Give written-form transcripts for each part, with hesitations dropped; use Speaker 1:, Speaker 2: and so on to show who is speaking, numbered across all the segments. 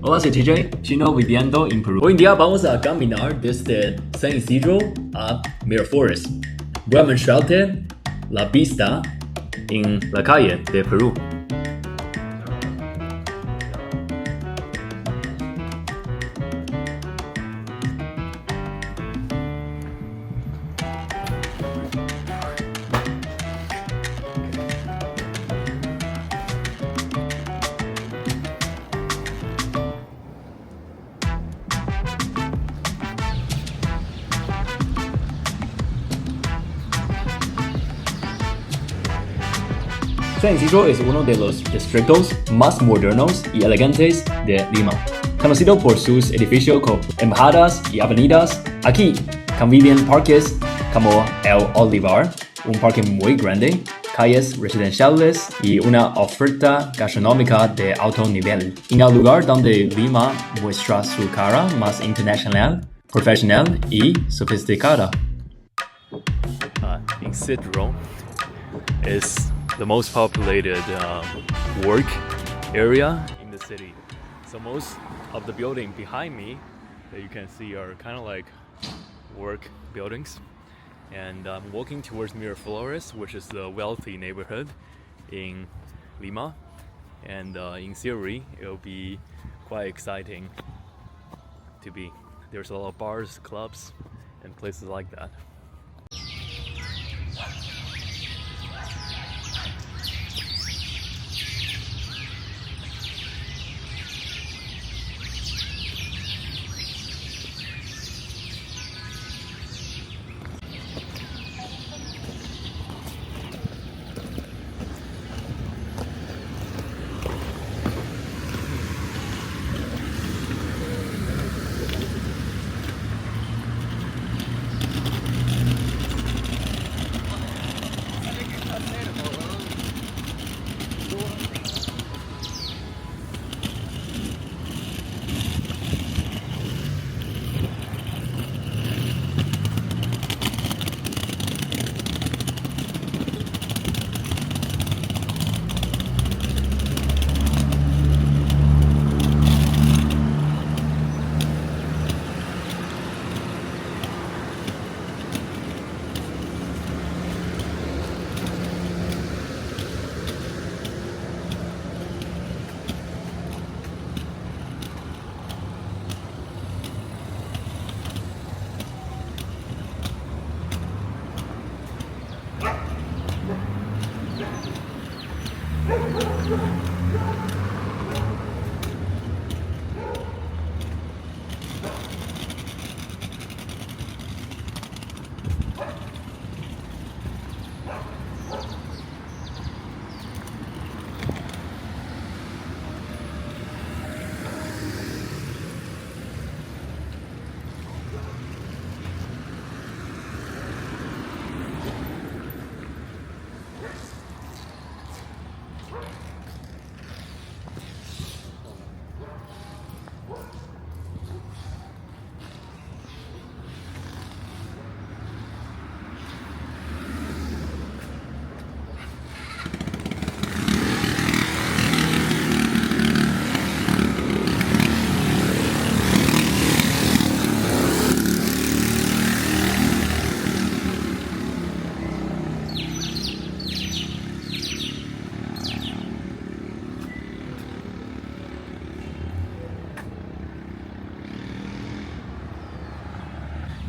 Speaker 1: Hola, soy TJ, Chino viviendo en Perú. Hoy en día vamos a caminar desde San Isidro a Miraflores. Voy a mostrarte la vista en la calle de Perú. San Isidro es uno de los distritos más modernos y elegantes de Lima, conocido por sus edificios con embajadas y avenidas. Aquí conviven parques como el Olivar, un parque muy grande, calles residenciales y una oferta gastronómica de alto nivel. En el lugar donde Lima muestra su cara más internacional, profesional y sofisticada.
Speaker 2: Isidro is the most populated work area in the city. So most of the buildings behind me that you can see are kind of like work buildings. And I'm walking towards Miraflores, which is the wealthy neighborhood in Lima. And in theory, it'll be quite exciting to be. There's a lot of bars, clubs, and places like that.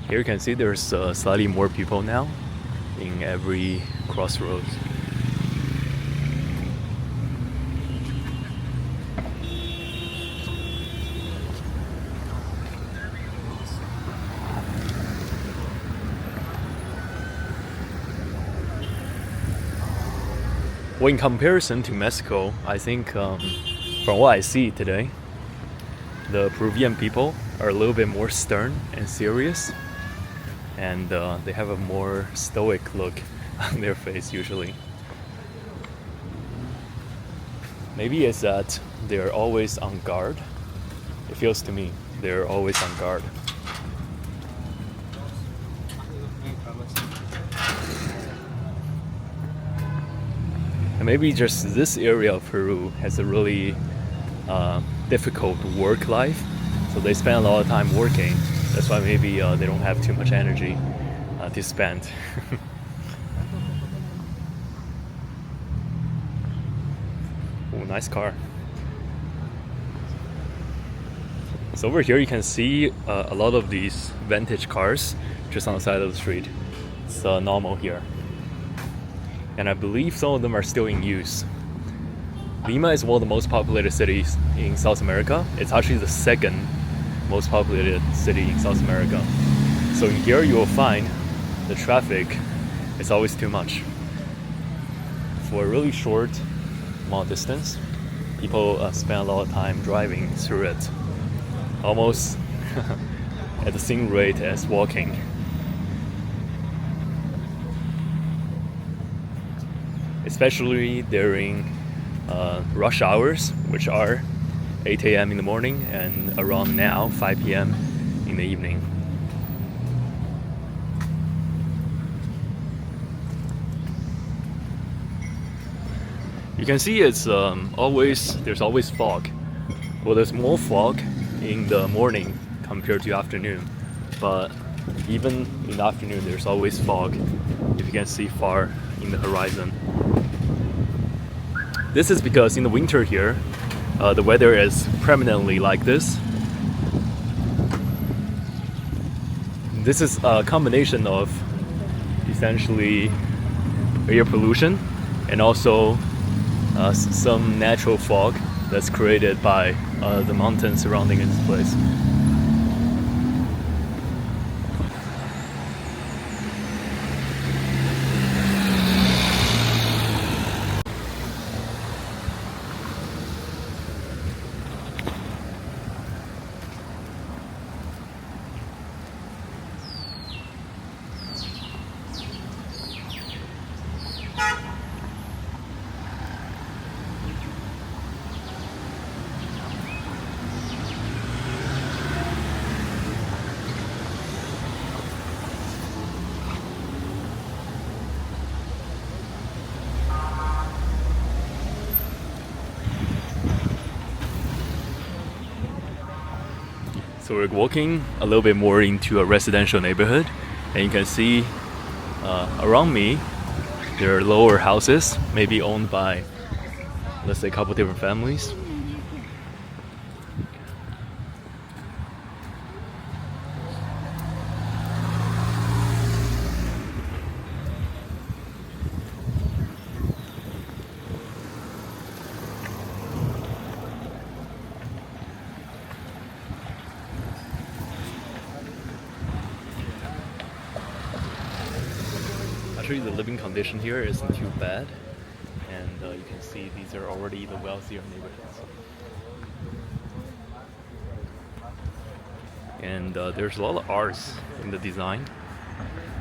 Speaker 2: Here you can see there's slightly more people now in every crossroads. Well, in comparison to Mexico, I think from what I see today, the Peruvian people are a little bit more stern and serious. And they have a more stoic look on their face usually. Maybe it's that they're always on guard. It feels to me they're always on guard. And maybe just this area of Peru has a really difficult work life, so they spend a lot of time working. That's why maybe they don't have too much energy to spend. Oh, nice car. So over here you can see a lot of these vintage cars just on the side of the street. It's normal here. And I believe some of them are still in use. Lima is one of the most populated cities in South America. It's actually the second most populated city in South America. So in here you will find the traffic is always too much. For a really short amount of distance, people spend a lot of time driving through it, almost at the same rate as walking. Especially during rush hours, which are 8 a.m. in the morning and around now 5 p.m. in the evening. You can see it's there's always fog. Well, there's more fog in the morning compared to afternoon, but even in the afternoon there's always fog, if you can see far in the horizon. This is because in the winter here, the weather is permanently like this. This is a combination of essentially air pollution and also some natural fog that's created by the mountains surrounding this place. So we're walking a little bit more into a residential neighborhood, and you can see around me there are lower houses, maybe owned by, let's say, a couple different families. Actually, the living condition here isn't too bad, and you can see these are already the wealthier neighborhoods. And there's a lot of arts in the design.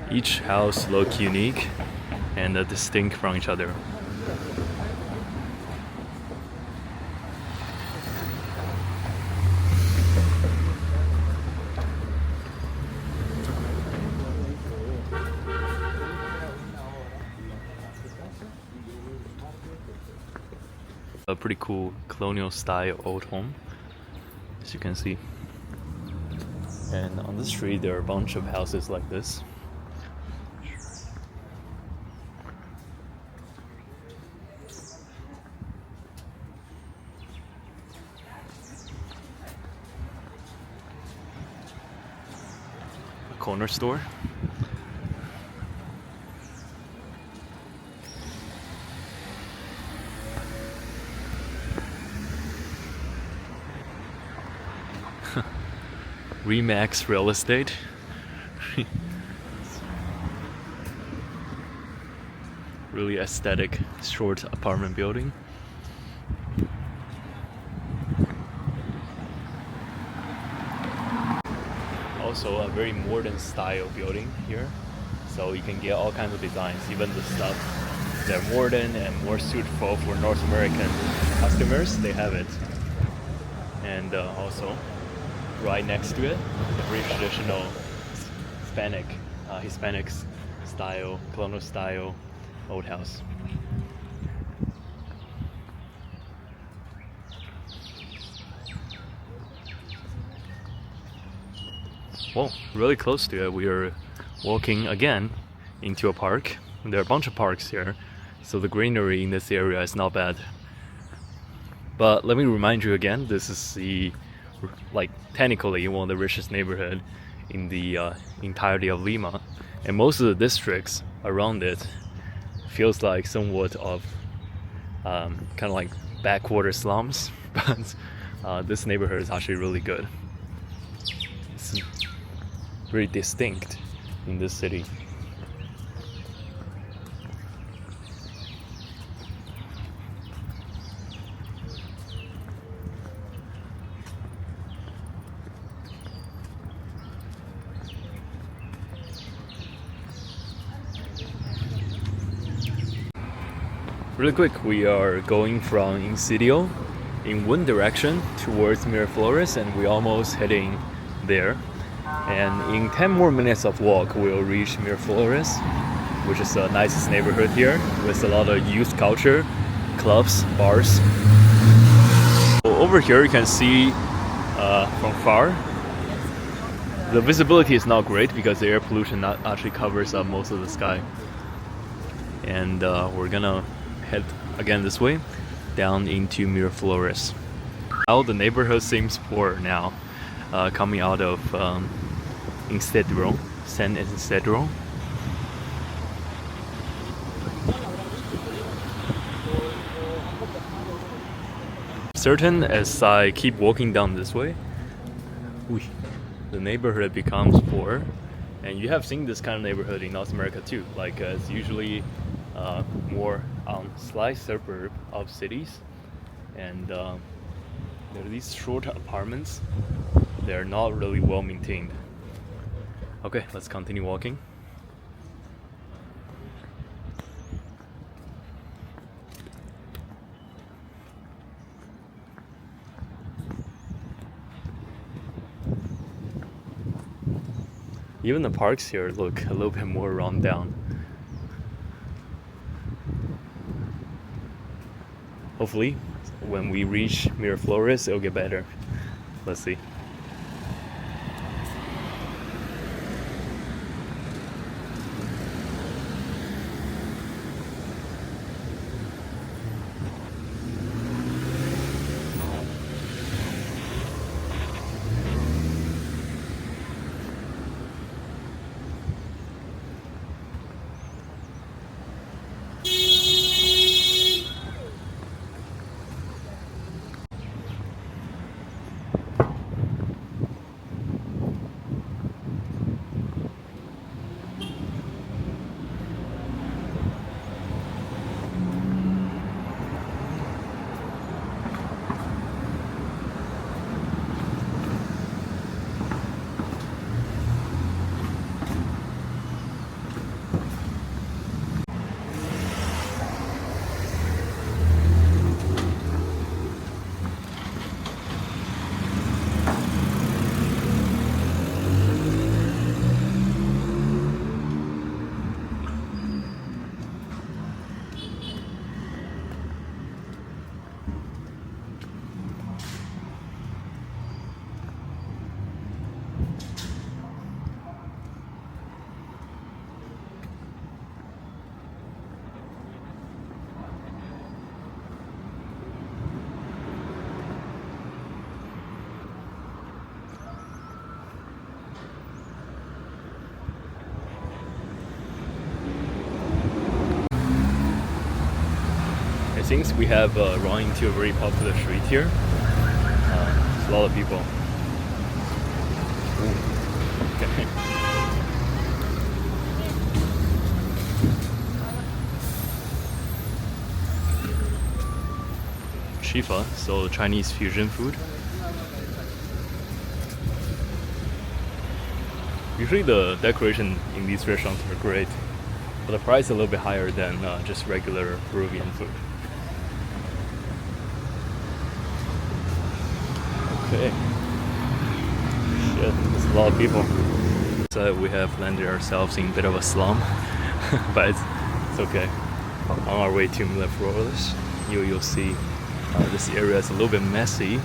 Speaker 2: Each house looks unique and distinct from each other. A pretty cool colonial style old home, as you can see. And on the street there are a bunch of houses like this. A corner store. Remax Real Estate. Really aesthetic short apartment building. Also a very modern style building here, so you can get all kinds of designs, even the stuff that are modern and more suitable for North American customers, they have it. And also right next to it, a very traditional Hispanic style, colonial style old house. well, really close to it, we are walking again into a park. There are a bunch of parks here, so the greenery in this area is not bad. But let me remind you again, this is the, like, technically one of the richest neighborhood in the entirety of Lima, and most of the districts around it feels like somewhat of kind of like backwater slums. But this neighborhood is actually really good. It's very distinct in this city. Really quick, we are going from Isidro in one direction towards Miraflores, and we're almost heading there. And in 10 more minutes of walk, we'll reach Miraflores, which is the nicest neighborhood here, with a lot of youth culture, clubs, bars. So over here you can see from far, the visibility is not great because the air pollution not actually covers up most of the sky. And we're gonna head again this way down into Miraflores. Now the neighborhood seems poor now, coming out of San Isidro. Certain as I keep walking down this way, the neighborhood becomes poor. And you have seen this kind of neighborhood in North America too. Like it's usually more slight suburb of cities, and there are these short apartments. They're not really well maintained. Okay, let's continue walking. Even the parks here look a little bit more run down. Hopefully, when we reach Miraflores, it'll get better. Let's see. Since we have run into a very popular street here, there's a lot of people. Okay. Chifa, so Chinese fusion food. Usually the decoration in these restaurants are great, but the price is a little bit higher than just regular Peruvian food. Okay. Shit, there's a lot of people. So we have landed ourselves in a bit of a slum, but it's okay. On our way to Miraflores, you'll see this area is a little bit messy,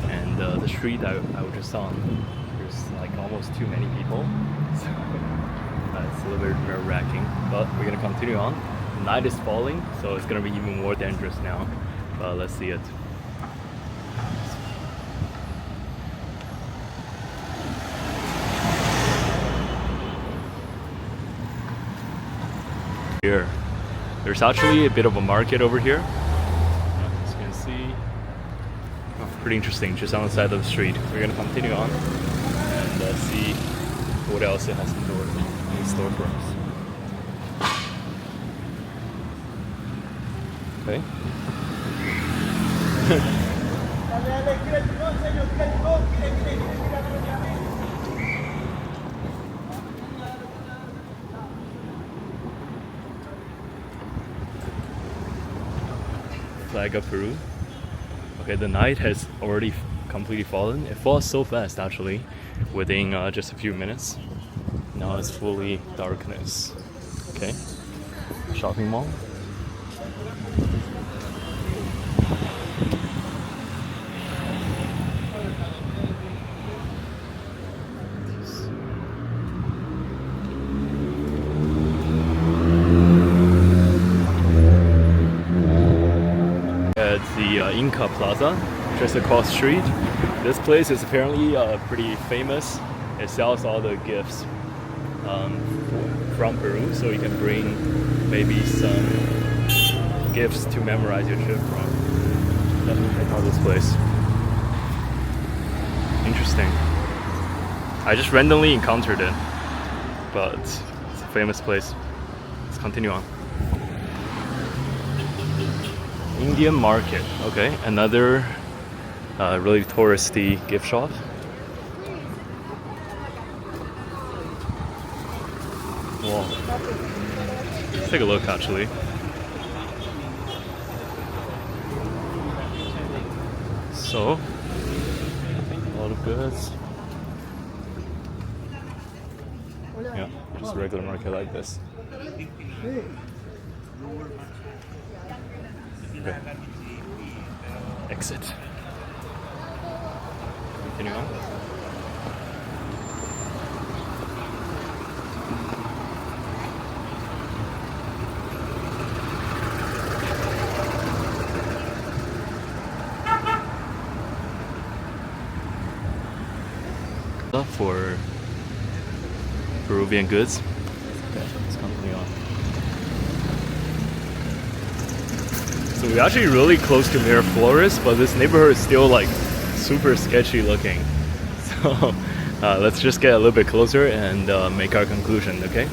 Speaker 2: and the street I was just on there's like almost too many people. So it's a little bit nerve-wracking, but we're gonna continue on. The night is falling, so it's gonna be even more dangerous now. But let's see it. Here, there's actually a bit of a market over here. As you can see, pretty interesting, just on the side of the street. We're gonna continue on and see what else it has in store for us. Okay. Flag of Peru. Okay, the night has already completely fallen. It falls so fast actually, within just a few minutes. Now it's fully darkness. Okay, shopping mall. It's the Inca Plaza, just across the street. This place is apparently pretty famous. It sells all the gifts from Peru, so you can bring maybe some gifts to memorize your trip from. Definitely check out this place. Interesting. I just randomly encountered it, but it's a famous place. Let's continue on. Indian market. Okay, another really touristy gift shop. Wow. Let's take a look actually. So, a lot of goods. Yeah, just a regular market like this. Okay. Exit. Continue on. For Peruvian goods. Okay, let's continue on. So we're actually really close to Miraflores, but this neighborhood is still like super sketchy looking. So let's just get a little bit closer and make our conclusion, okay?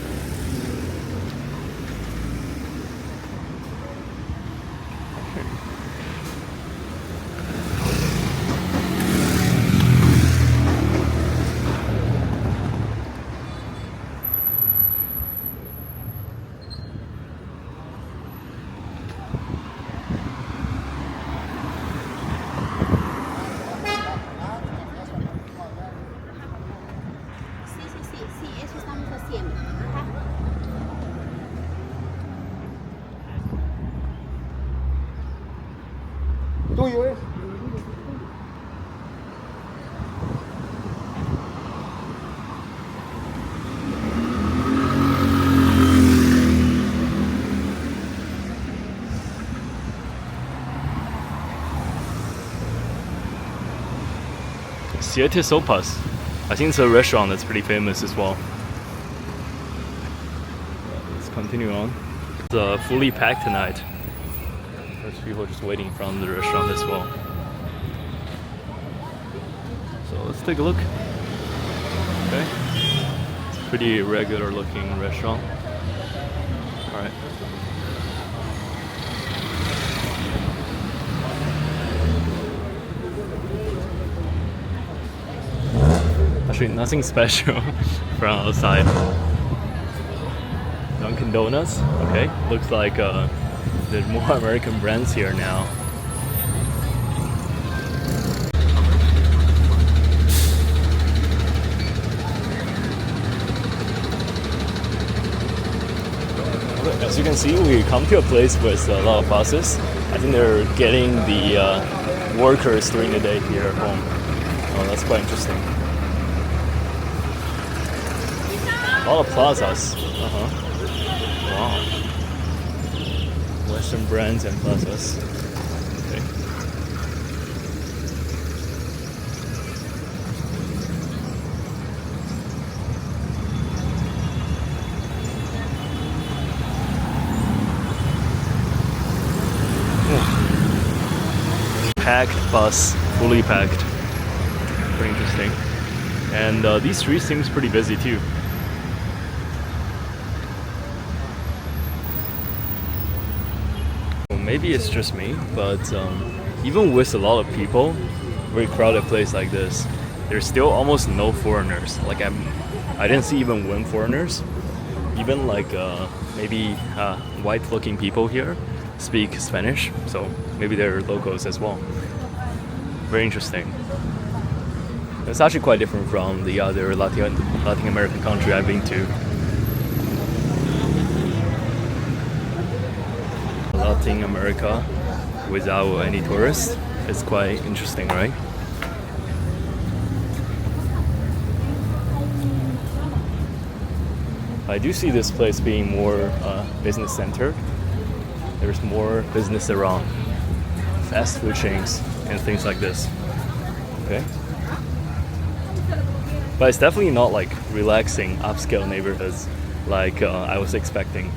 Speaker 3: Tuyo es.
Speaker 2: Siete Sopas. I think it's a restaurant that's pretty famous as well. Let's continue on. It's fully packed tonight. There's people just waiting in front of the restaurant as well. So let's take a look. Okay. It's a pretty regular looking restaurant. Alright. Actually, nothing special from outside. Dunkin' Donuts. Okay. Looks like there's more American brands here now. As you can see, we come to a place with a lot of buses. I think they're getting the workers during the day here at home. Oh, that's quite interesting. A lot of plazas. Wow. Western brands and plazas. Okay. Packed bus, fully packed. Pretty interesting. And these streets seems pretty busy too. Well, maybe it's just me, but even with a lot of people, very crowded place like this, there's still almost no foreigners. Like I didn't see even one foreigners. Even like maybe white-looking people here speak Spanish, so maybe they're locals as well. Very interesting. It's actually quite different from the other Latin American country I've been to. Latin America without any tourists is quite interesting, right? I do see this place being more business centered. There's more business around, fast food chains and things like this. Okay. But it's definitely not like relaxing upscale neighborhoods like I was expecting.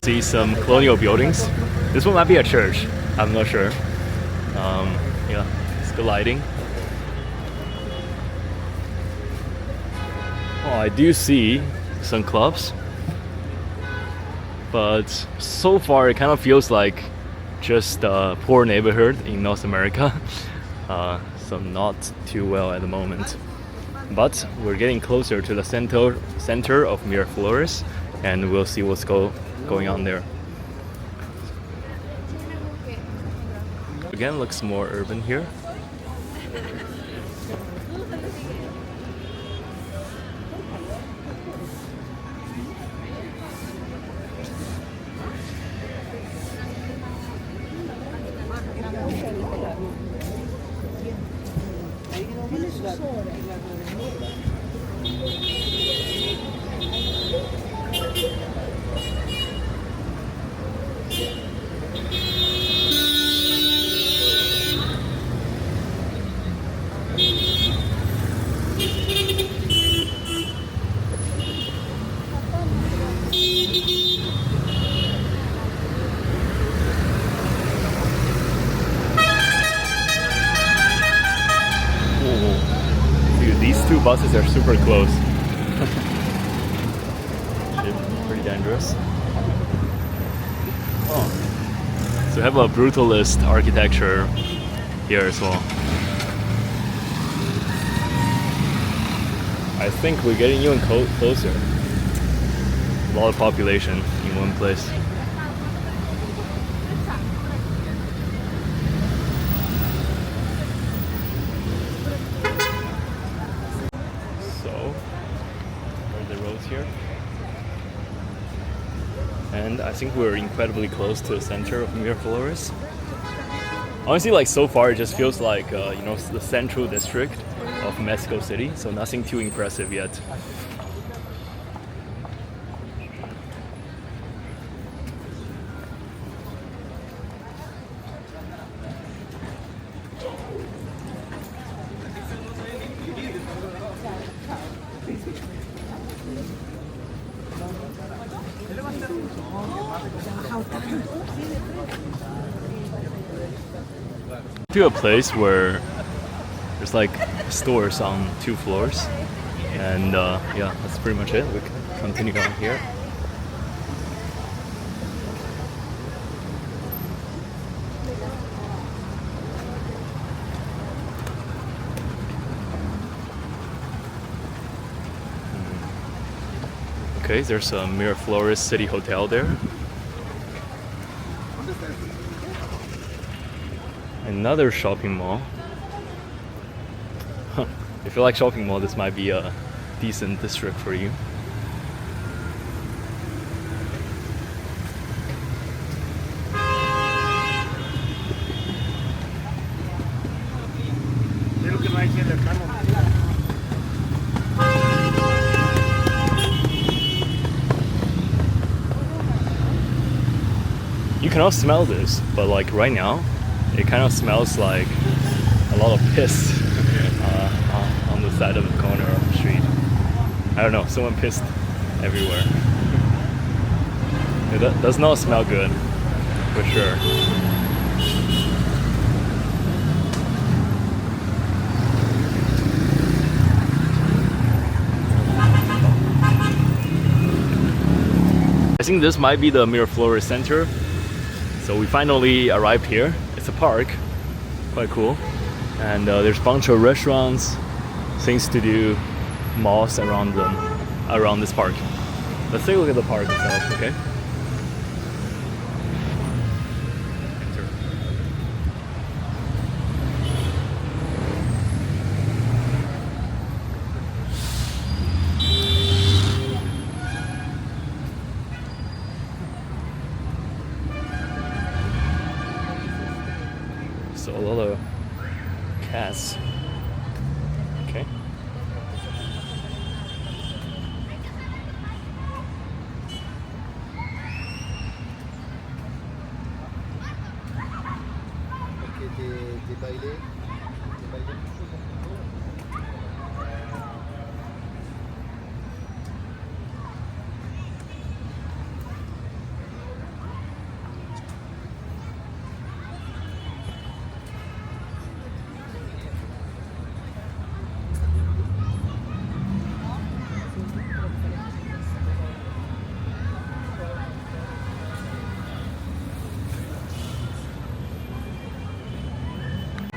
Speaker 2: See some colonial buildings. This one might be a church, I'm not sure. Yeah, it's good lighting. Oh, I do see some clubs, but so far it kind of feels like just a poor neighborhood in North America. So not too well at the moment. But we're getting closer to the center of Miraflores, and we'll see what's going on there. Again, looks more urban here. Two buses are super close. Pretty dangerous. Oh. So we have a brutalist architecture here as well. I think we're getting even closer. A lot of population in one place. Here, and I think we're incredibly close to the center of Miraflores. Honestly, like so far, it just feels like the central district of Mexico City. So nothing too impressive yet. To a place where there's like stores on 2 floors, and yeah, that's pretty much it. We can continue on here. Okay, there's a Miraflores City Hotel there. Another shopping mall. If you like shopping mall, this might be a decent district for you. cannot smell this, but like right now, it kind of smells like a lot of piss on the side of the corner of the street. I don't know, someone pissed everywhere. It does not smell good, for sure. I think this might be the Miraflores center. So we finally arrived here. It's a park, quite cool. And there's a bunch of restaurants, things to do, malls around this park. Let's take a look at the park itself, okay? Enter. So a lot of cats. Okay.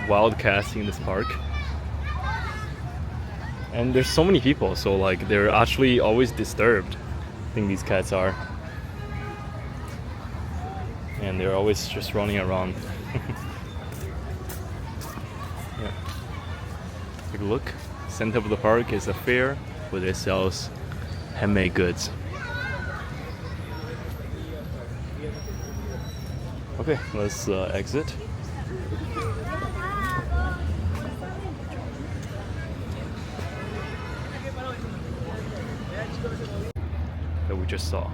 Speaker 2: Wild cats in this park, and there's so many people, so like they're actually always disturbed. I think these cats are, and they're always just running around. Yeah. Take a look. Center of the park is a fair where they sell handmade goods. Okay, let's exit. That we just saw.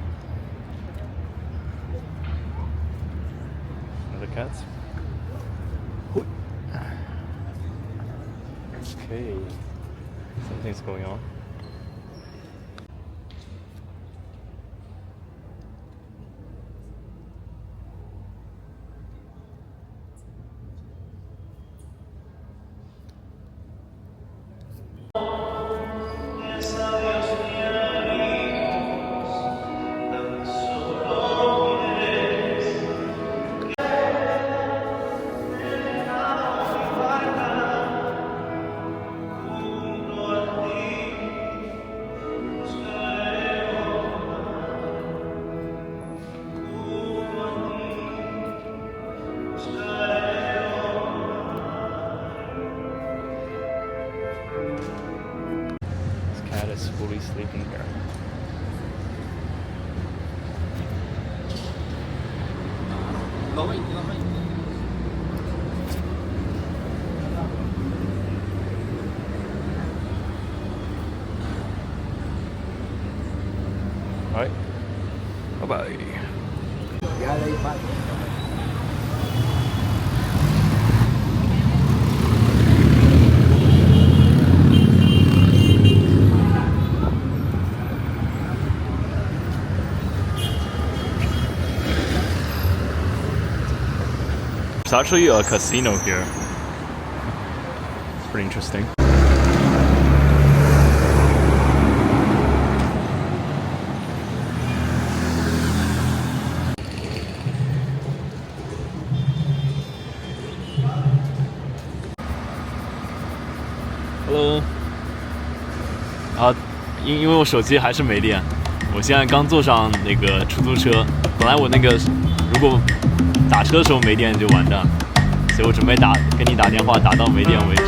Speaker 2: Another cats. Okay, something's going on. Is fully sleeping here. All right. Bye-bye. There's actually a casino here. It's pretty interesting. Hello. 因为我手机还是没电，我现在刚坐上那个出租车，本来我那个如果打车的时候没电就完蛋，所以我准备给你打电话，打到没电为止。